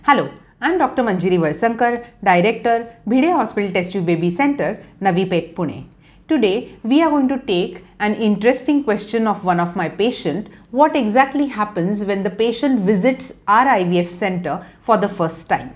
Hello, I'm Dr. Manjiri Valsangkar, Director, Bhide Hospital Test Tube Baby Centre, Navi Peth, Pune. Today, we are going to take an interesting question of one of my patients. What exactly happens when the patient visits our IVF center for the first time?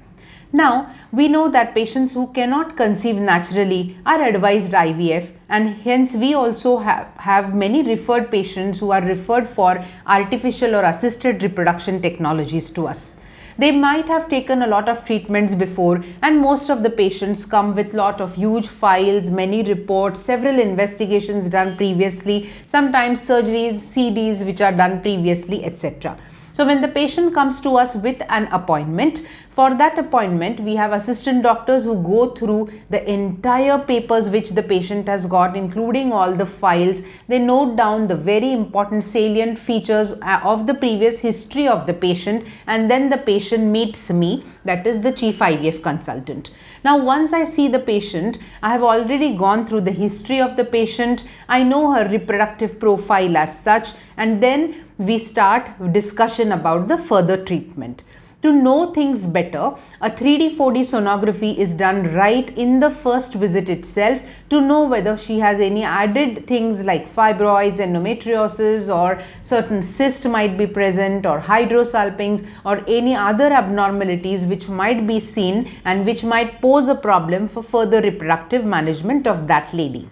Now, we know that patients who cannot conceive naturally are advised IVF, and hence we also have many referred patients who are referred for artificial or assisted reproduction technologies to us. They might have taken a lot of treatments before, and most of the patients come with lot of huge files, many reports, several investigations done previously, sometimes surgeries, CDs which are done previously, etc. So when the patient comes to us with an appointment, for that appointment we have assistant doctors who go through the entire papers which the patient has got, including all the files. They note down the very important salient features of the previous history of the patient, and then the patient meets me, that is the chief IVF consultant. Now once I see the patient, I have already gone through the history of the patient, I know her reproductive profile as such, and then we start discussion about the further treatment. To know things better, a 3D 4D sonography is done right in the first visit itself to know whether she has any added things like fibroids, endometriosis, or certain cyst might be present, or hydrosalpinx, or any other abnormalities which might be seen and which might pose a problem for further reproductive management of that lady.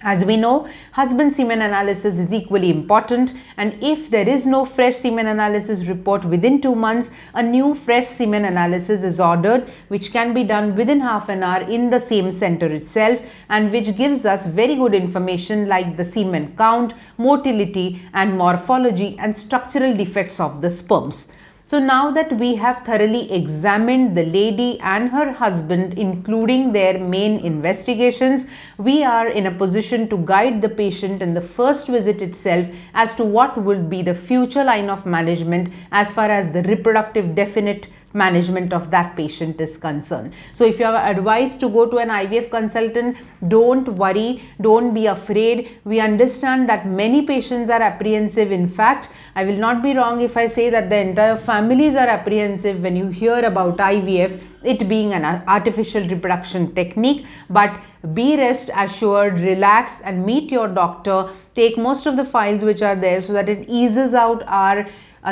As we know, husband semen analysis is equally important, and if there is no fresh semen analysis report within 2 months, a new fresh semen analysis is ordered, which can be done within half an hour in the same center itself, and which gives us very good information like the semen count, motility and morphology and structural defects of the sperms. So now that we have thoroughly examined the lady and her husband, including their main investigations, we are in a position to guide the patient in the first visit itself as to what would be the future line of management as far as the reproductive definite management of that patient is concerned. So if you are advised to go to an IVF consultant, don't worry, don't be afraid. We understand that many patients are apprehensive. In fact, I will not be wrong if I say that the entire families are apprehensive when you hear about IVF, it being an artificial reproduction technique. But be rest assured, relax and meet your doctor. Take most of the files which are there so that it eases out our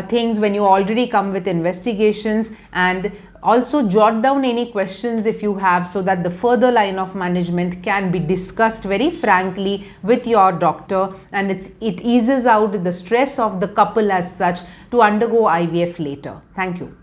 things when you already come with investigations, and also jot down any questions if you have, so that the further line of management can be discussed very frankly with your doctor, and it eases out the stress of the couple as such to undergo IVF later. Thank you.